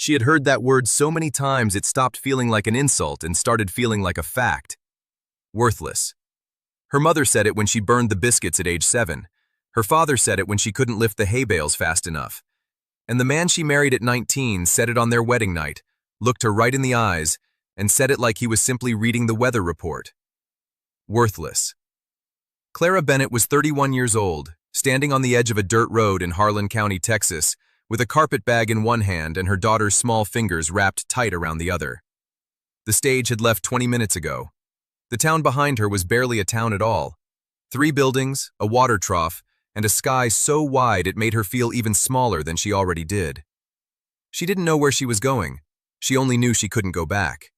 She had heard that word so many times it stopped feeling like an insult and started feeling like a fact. Worthless. Her mother said it when she burned the biscuits at age 7. Her father said it when she couldn't lift the hay bales fast enough. And the man she married at 19 said it on their wedding night, looked her right in the eyes, and said it like he was simply reading the weather report. Worthless. Clara Bennett was 31 years old, standing on the edge of a dirt road in Harlan County, Texas, with a carpet bag in one hand and her daughter's small fingers wrapped tight around the other. The stage had left 20 minutes ago. The town behind her was barely a town at all. 3 buildings, a water trough, and a sky so wide it made her feel even smaller than she already did. She didn't know where she was going. She only knew she couldn't go back.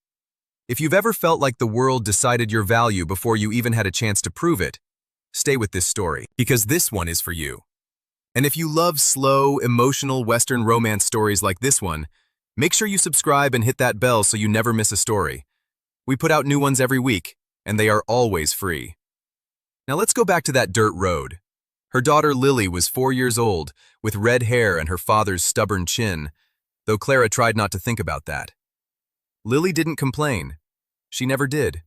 If you've ever felt like the world decided your value before you even had a chance to prove it, stay with this story, because this one is for you. And if you love slow, emotional Western romance stories like this one, make sure you subscribe and hit that bell so you never miss a story. We put out new ones every week, and they are always free. Now let's go back to that dirt road. Her daughter Lily was 4 years old, with red hair and her father's stubborn chin, though Clara tried not to think about that. Lily didn't complain. She never did.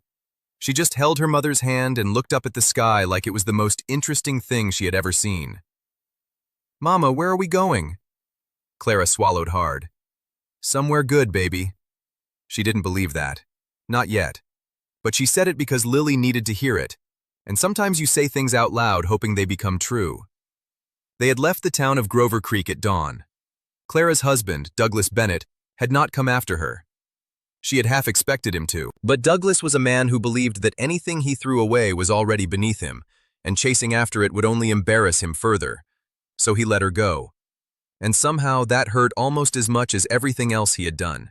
She just held her mother's hand and looked up at the sky like it was the most interesting thing she had ever seen. "Mama, where are we going?" Clara swallowed hard. "Somewhere good, baby." She didn't believe that. Not yet. But she said it because Lily needed to hear it, and sometimes you say things out loud hoping they become true. They had left the town of Grover Creek at dawn. Clara's husband, Douglas Bennett, had not come after her. She had half expected him to, but Douglas was a man who believed that anything he threw away was already beneath him, and chasing after it would only embarrass him further. So he let her go. And somehow that hurt almost as much as everything else he had done.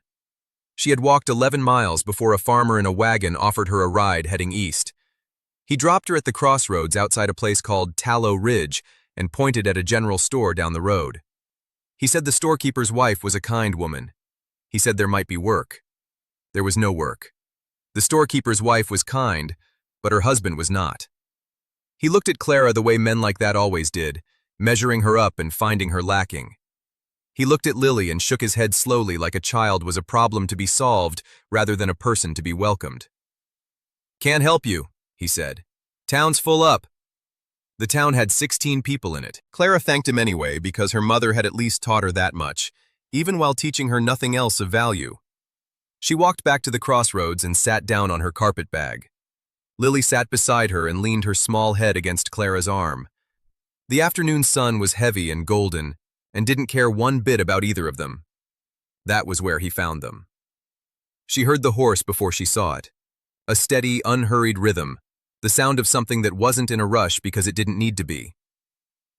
She had walked 11 miles before a farmer in a wagon offered her a ride heading east. He dropped her at the crossroads outside a place called Tallow Ridge and pointed at a general store down the road. He said the storekeeper's wife was a kind woman. He said there might be work. There was no work. The storekeeper's wife was kind, but her husband was not. He looked at Clara the way men like that always did, measuring her up and finding her lacking. He looked at Lily and shook his head slowly like a child was a problem to be solved rather than a person to be welcomed. "Can't help you," he said. "Town's full up." The town had 16 people in it. Clara thanked him anyway because her mother had at least taught her that much, even while teaching her nothing else of value. She walked back to the crossroads and sat down on her carpet bag. Lily sat beside her and leaned her small head against Clara's arm. The afternoon sun was heavy and golden, and didn't care one bit about either of them. That was where he found them. She heard the horse before she saw it. A steady, unhurried rhythm, the sound of something that wasn't in a rush because it didn't need to be.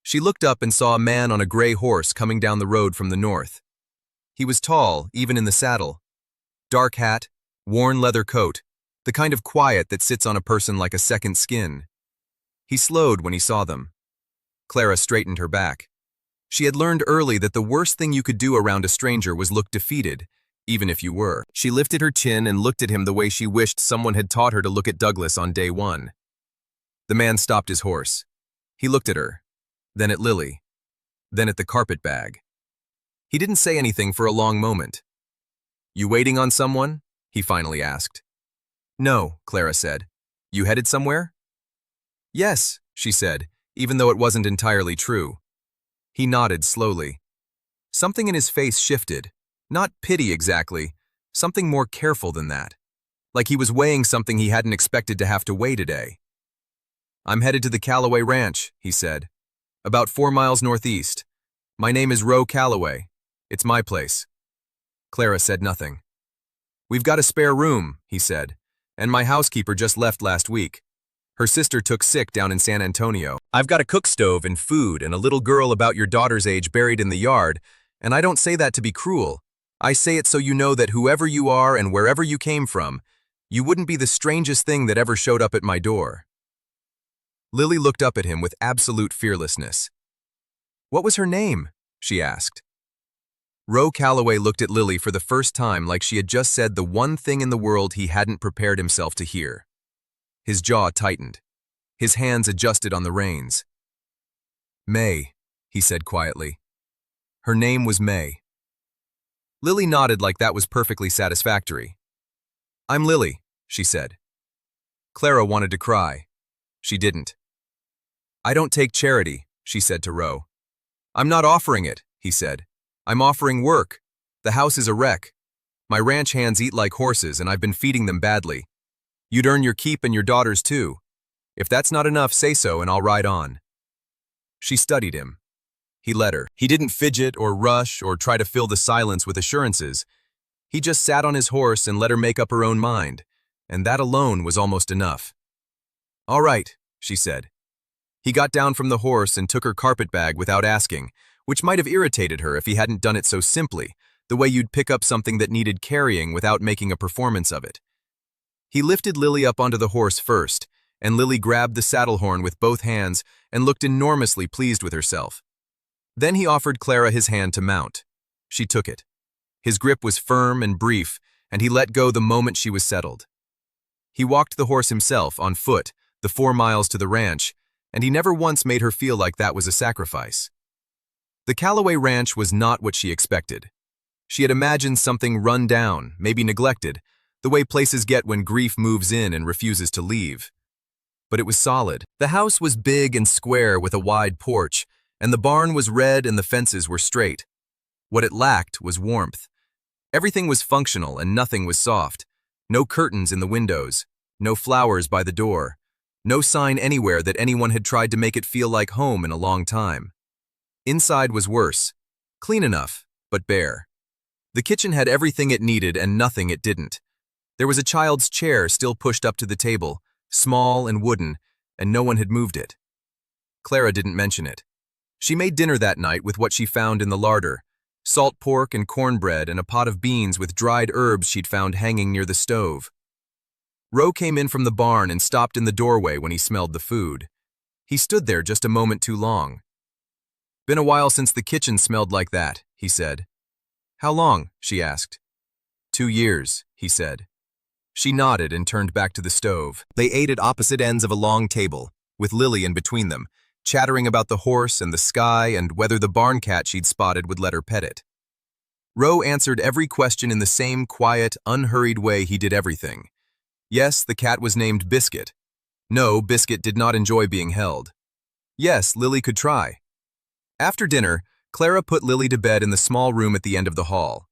She looked up and saw a man on a gray horse coming down the road from the north. He was tall, even in the saddle. Dark hat, worn leather coat, the kind of quiet that sits on a person like a second skin. He slowed when he saw them. Clara straightened her back. She had learned early that the worst thing you could do around a stranger was look defeated, even if you were. She lifted her chin and looked at him the way she wished someone had taught her to look at Douglas on day one. The man stopped his horse. He looked at her, then at Lily, then at the carpet bag. He didn't say anything for a long moment. "You waiting on someone?" he finally asked. "No," Clara said. "You headed somewhere?" "Yes," she said, even though it wasn't entirely true. He nodded slowly. Something in his face shifted. Not pity exactly, something more careful than that. Like he was weighing something he hadn't expected to have to weigh today. "I'm headed to the Calloway Ranch," he said. "About 4 miles northeast. My name is Roe Calloway. It's my place." Clara said nothing. "We've got a spare room," he said, "and my housekeeper just left last week. Her sister took sick down in San Antonio. I've got a cook stove and food and a little girl about your daughter's age buried in the yard, and I don't say that to be cruel. I say it so you know that whoever you are and wherever you came from, you wouldn't be the strangest thing that ever showed up at my door." Lily looked up at him with absolute fearlessness. "What was her name?" she asked. Roe Calloway looked at Lily for the first time like she had just said the one thing in the world he hadn't prepared himself to hear. His jaw tightened. His hands adjusted on the reins. "May," he said quietly. "Her name was May." Lily nodded like that was perfectly satisfactory. "I'm Lily," she said. Clara wanted to cry. She didn't. "I don't take charity," she said to Ro. "I'm not offering it," he said. "I'm offering work. The house is a wreck. My ranch hands eat like horses and I've been feeding them badly. You'd earn your keep and your daughters too. If that's not enough, say so and I'll ride on." She studied him. He let her. He didn't fidget or rush or try to fill the silence with assurances. He just sat on his horse and let her make up her own mind, and that alone was almost enough. "All right," she said. He got down from the horse and took her carpet bag without asking, which might have irritated her if he hadn't done it so simply, the way you'd pick up something that needed carrying without making a performance of it. He lifted Lily up onto the horse first, and Lily grabbed the saddle horn with both hands and looked enormously pleased with herself. Then he offered Clara his hand to mount. She took it. His grip was firm and brief, and he let go the moment she was settled. He walked the horse himself, on foot, the 4 miles to the ranch, and he never once made her feel like that was a sacrifice. The Calloway Ranch was not what she expected. She had imagined something run down, maybe neglected, the way places get when grief moves in and refuses to leave. But it was solid. The house was big and square with a wide porch, and the barn was red and the fences were straight. What it lacked was warmth. Everything was functional and nothing was soft. No curtains in the windows, no flowers by the door, no sign anywhere that anyone had tried to make it feel like home in a long time. Inside was worse. Clean enough, but bare. The kitchen had everything it needed and nothing it didn't. There was a child's chair still pushed up to the table, small and wooden, and no one had moved it. Clara didn't mention it. She made dinner that night with what she found in the larder, salt pork and cornbread and a pot of beans with dried herbs she'd found hanging near the stove. Ro came in from the barn and stopped in the doorway when he smelled the food. He stood there just a moment too long. "Been a while since the kitchen smelled like that," he said. "How long?" she asked. 2 years, he said. She nodded and turned back to the stove. They ate at opposite ends of a long table, with Lily in between them, chattering about the horse and the sky and whether the barn cat she'd spotted would let her pet it. Ro answered every question in the same quiet, unhurried way he did everything. Yes, the cat was named Biscuit. No, Biscuit did not enjoy being held. Yes, Lily could try. After dinner, Clara put Lily to bed in the small room at the end of the hall.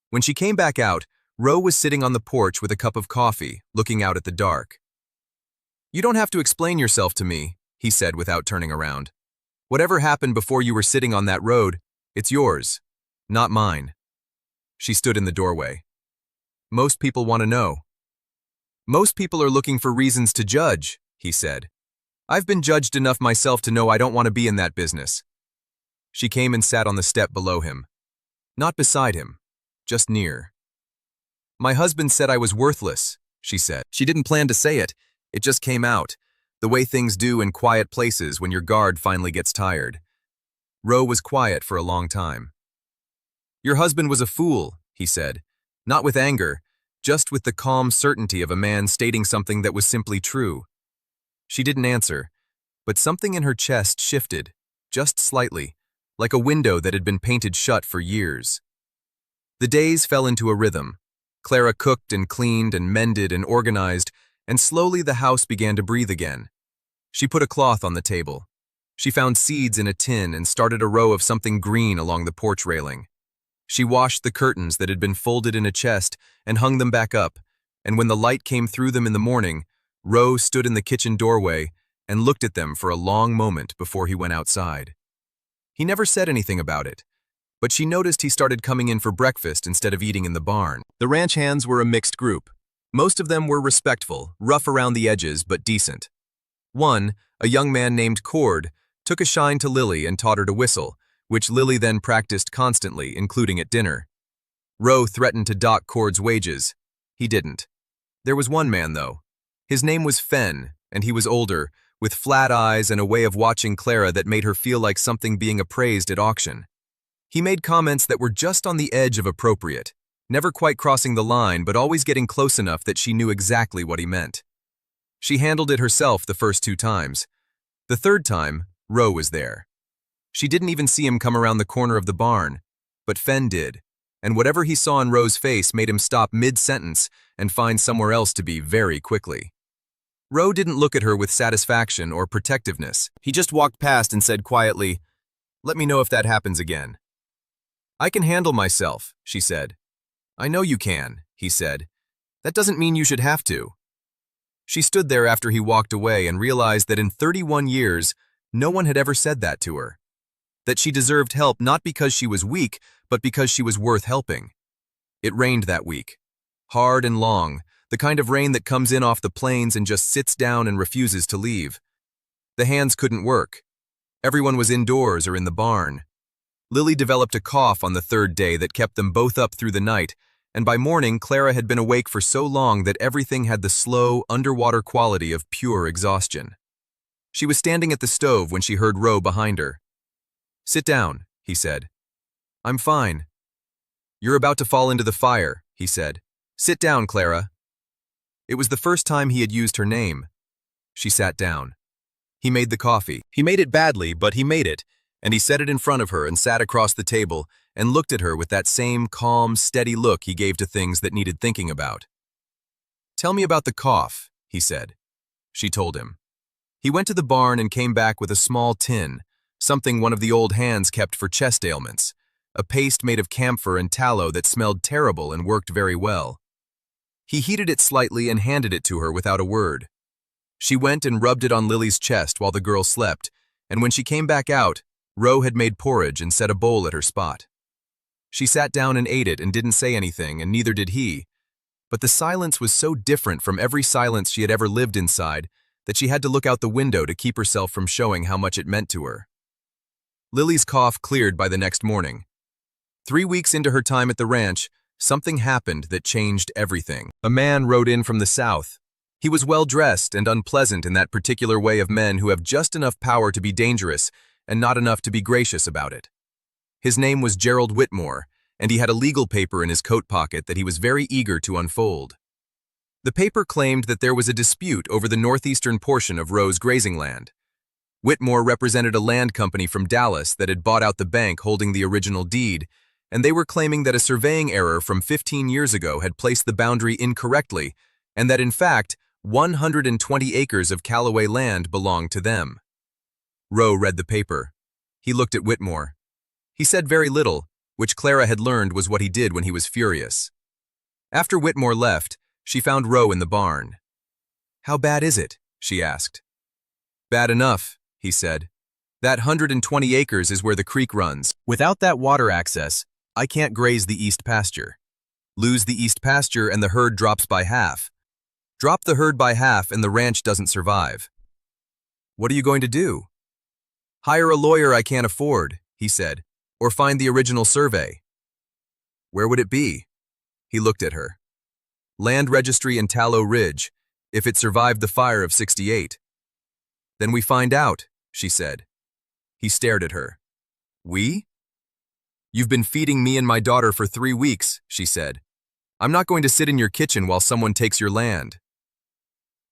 When she came back out, Ro was sitting on the porch with a cup of coffee, looking out at the dark. "You don't have to explain yourself to me," he said without turning around. "Whatever happened before you were sitting on that road, it's yours, not mine." She stood in the doorway. "Most people want to know." "Most people are looking for reasons to judge," he said. "I've been judged enough myself to know I don't want to be in that business." She came and sat on the step below him. Not beside him, just near. "My husband said I was worthless," she said. She didn't plan to say it. It just came out, the way things do in quiet places when your guard finally gets tired. Ro was quiet for a long time. "Your husband was a fool," he said, not with anger, just with the calm certainty of a man stating something that was simply true. She didn't answer, but something in her chest shifted, just slightly, like a window that had been painted shut for years. The days fell into a rhythm. Clara cooked and cleaned and mended and organized, and slowly the house began to breathe again. She put a cloth on the table. She found seeds in a tin and started a row of something green along the porch railing. She washed the curtains that had been folded in a chest and hung them back up, and when the light came through them in the morning, Ro stood in the kitchen doorway and looked at them for a long moment before he went outside. He never said anything about it, but she noticed he started coming in for breakfast instead of eating in the barn. The ranch hands were a mixed group. Most of them were respectful, rough around the edges, but decent. One, a young man named Cord, took a shine to Lily and taught her to whistle, which Lily then practiced constantly, including at dinner. Ro threatened to dock Cord's wages. He didn't. There was one man, though. His name was Fen, and he was older, with flat eyes and a way of watching Clara that made her feel like something being appraised at auction. He made comments that were just on the edge of appropriate, never quite crossing the line but always getting close enough that she knew exactly what he meant. She handled it herself the first 2 times. The third time, Ro was there. She didn't even see him come around the corner of the barn, but Fen did. and whatever he saw in Roe's face made him stop mid-sentence and find somewhere else to be very quickly. Roe didn't look at her with satisfaction or protectiveness. He just walked past and said quietly, "Let me know if that happens again." "I can handle myself," she said. "I know you can," he said. "That doesn't mean you should have to." She stood there after he walked away and realized that in 31 years, no one had ever said that to her. That she deserved help not because she was weak, but because she was worth helping. It rained that week. Hard and long, the kind of rain that comes in off the plains and just sits down and refuses to leave. The hands couldn't work. Everyone was indoors or in the barn. Lily developed a cough on the third day that kept them both up through the night, and by morning Clara had been awake for so long that everything had the slow, underwater quality of pure exhaustion. She was standing at the stove when she heard Roe behind her. "Sit down," he said. "I'm fine." "You're about to fall into the fire," he said. "Sit down, Clara." It was the first time he had used her name. She sat down. He made the coffee. He made it badly, but he made it, and he set it in front of her and sat across the table and looked at her with that same calm, steady look he gave to things that needed thinking about. "Tell me about the cough," he said. She told him. He went to the barn and came back with a small tin, something one of the old hands kept for chest ailments, a paste made of camphor and tallow that smelled terrible and worked very well. He heated it slightly and handed it to her without a word. She went and rubbed it on Lily's chest while the girl slept, and when she came back out, Roe had made porridge and set a bowl at her spot. She sat down and ate it and didn't say anything, and neither did he. But the silence was so different from every silence she had ever lived inside that she had to look out the window to keep herself from showing how much it meant to her. Lily's cough cleared by the next morning. 3 weeks into her time at the ranch, something happened that changed everything. A man rode in from the south. He was well-dressed and unpleasant in that particular way of men who have just enough power to be dangerous and not enough to be gracious about it. His name was Gerald Whitmore, and he had a legal paper in his coat pocket that he was very eager to unfold. The paper claimed that there was a dispute over the northeastern portion of Roe's grazing land. Whitmore represented a land company from Dallas that had bought out the bank holding the original deed, and they were claiming that a surveying error from 15 years ago had placed the boundary incorrectly, and that in fact, 120 acres of Callaway land belonged to them. Roe read the paper. He looked at Whitmore. He said very little, which Clara had learned was what he did when he was furious. After Whitmore left, she found Roe in the barn. "How bad is it?" she asked. "Bad enough," he said. "That 120 acres is where the creek runs. Without that water access, I can't graze the east pasture. Lose the east pasture and the herd drops by half. Drop the herd by half and the ranch doesn't survive." "What are you going to do?" "Hire a lawyer I can't afford," he said, "or find the original survey." "Where would it be?" He looked at her. "Land registry in Tallow Ridge, if it survived the fire of '68. "Then we find out," she said. He stared at her. "We?" "You've been feeding me and my daughter for 3 weeks," she said. "I'm not going to sit in your kitchen while someone takes your land."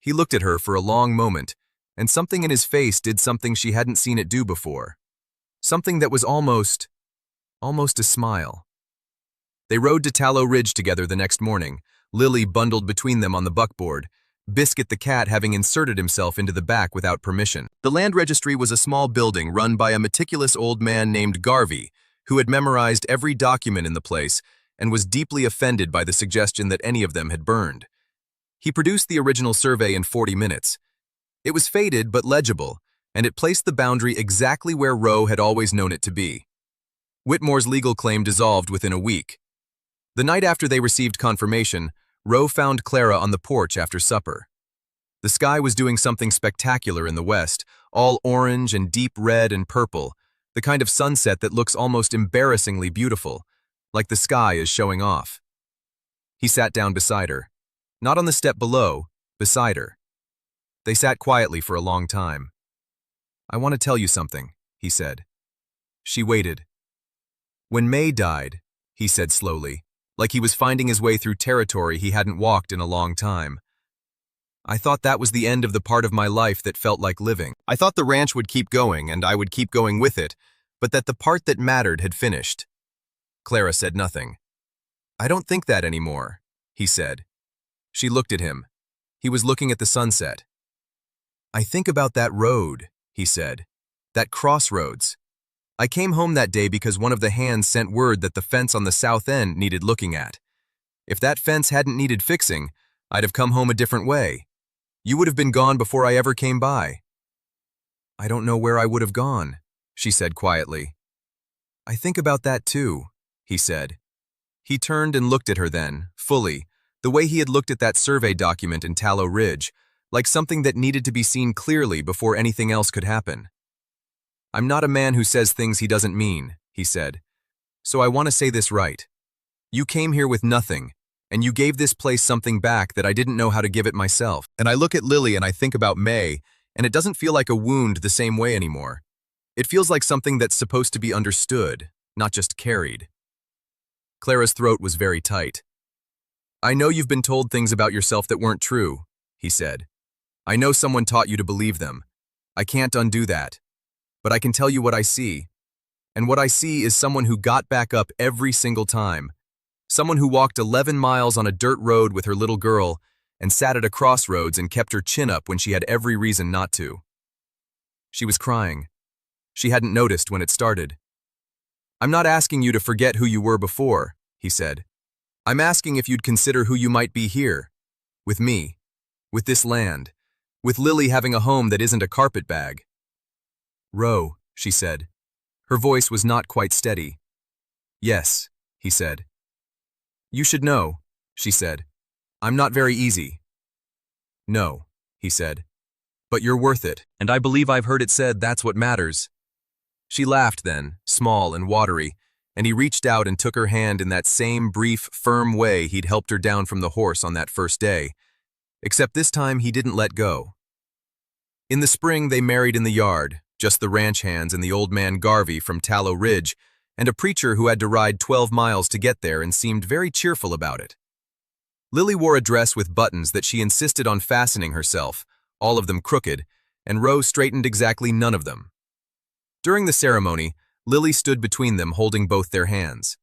He looked at her for a long moment, and something in his face did something she hadn't seen it do before. Something that was almost a smile. They rode to Tallow Ridge together the next morning, Lily bundled between them on the buckboard, Biscuit the cat having inserted himself into the back without permission. The land registry was a small building run by a meticulous old man named Garvey, who had memorized every document in the place and was deeply offended by the suggestion that any of them had burned. He produced the original survey in 40 minutes. It was faded but legible, and it placed the boundary exactly where Roe had always known it to be. Whitmore's legal claim dissolved within a week. The night after they received confirmation, Roe found Clara on the porch after supper. The sky was doing something spectacular in the west, all orange and deep red and purple, the kind of sunset that looks almost embarrassingly beautiful, like the sky is showing off. He sat down beside her. Not on the step below, beside her. They sat quietly for a long time. "I want to tell you something," he said. She waited. "When May died," he said slowly, like he was finding his way through territory he hadn't walked in a long time, "I thought that was the end of the part of my life that felt like living. I thought the ranch would keep going and I would keep going with it, but that the part that mattered had finished." Clara said nothing. I don't think that anymore, he said. She looked at him. He was looking at the sunset. I think about that road, he said. That crossroads. I came home that day because one of the hands sent word that the fence on the south end needed looking at. If that fence hadn't needed fixing, I'd have come home a different way. You would have been gone before I ever came by. I don't know where I would have gone, she said quietly. I think about that too, he said. He turned and looked at her then, fully, the way he had looked at that survey document in Tallow Ridge, like something that needed to be seen clearly before anything else could happen. I'm not a man who says things he doesn't mean, he said. So I want to say this right. You came here with nothing, and you gave this place something back that I didn't know how to give it myself. And I look at Lily and I think about May, and it doesn't feel like a wound the same way anymore. It feels like something that's supposed to be understood, not just carried. Clara's throat was very tight. I know you've been told things about yourself that weren't true, he said. I know someone taught you to believe them. I can't undo that. But I can tell you what I see. And what I see is someone who got back up every single time. Someone who walked 11 miles on a dirt road with her little girl and sat at a crossroads and kept her chin up when she had every reason not to. She was crying. She hadn't noticed when it started. I'm not asking you to forget who you were before, he said. I'm asking if you'd consider who you might be here. With me. With this land. With Lily having a home that isn't a carpet bag. Ro, she said. Her voice was not quite steady. Yes, he said. You should know, she said. I'm not very easy. No, he said. But you're worth it, and I believe I've heard it said that's what matters. She laughed then, small and watery, and he reached out and took her hand in that same brief, firm way he'd helped her down from the horse on that first day, except this time he didn't let go. In the spring they married in the yard, just the ranch hands and the old man Garvey from Tallow Ridge, and a preacher who had to ride 12 miles to get there and seemed very cheerful about it. Lily wore a dress with buttons that she insisted on fastening herself, all of them crooked, and Ro straightened exactly none of them. During the ceremony, Lily stood between them holding both their hands.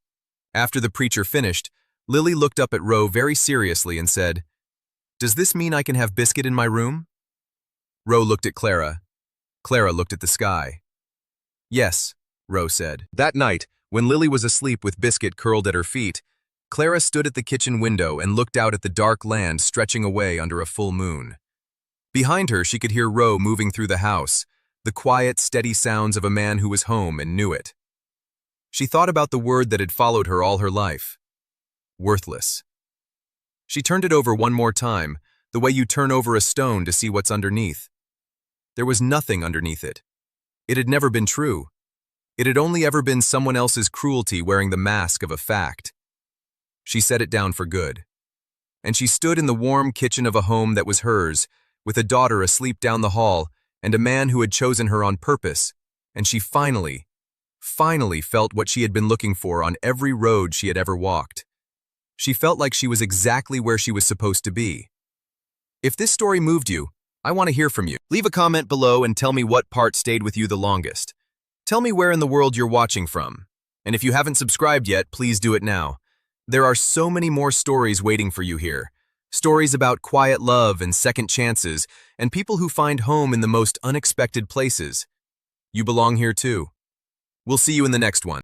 After the preacher finished, Lily looked up at Ro very seriously and said, "Does this mean I can have biscuit in my room?" Ro looked at Clara. Clara looked at the sky. Yes, Ro said. That night, when Lily was asleep with Biscuit curled at her feet, Clara stood at the kitchen window and looked out at the dark land stretching away under a full moon. Behind her, she could hear Ro moving through the house, the quiet, steady sounds of a man who was home and knew it. She thought about the word that had followed her all her life. Worthless. She turned it over one more time, the way you turn over a stone to see what's underneath. There was nothing underneath it. It had never been true. It had only ever been someone else's cruelty wearing the mask of a fact. She set it down for good. And she stood in the warm kitchen of a home that was hers, with a daughter asleep down the hall and a man who had chosen her on purpose, and she finally felt what she had been looking for on every road she had ever walked. She felt like she was exactly where she was supposed to be. If this story moved you, I want to hear from you. Leave a comment below and tell me what part stayed with you the longest. Tell me where in the world you're watching from. And if you haven't subscribed yet, please do it now. There are so many more stories waiting for you here. Stories about quiet love and second chances, and people who find home in the most unexpected places. You belong here too. We'll see you in the next one.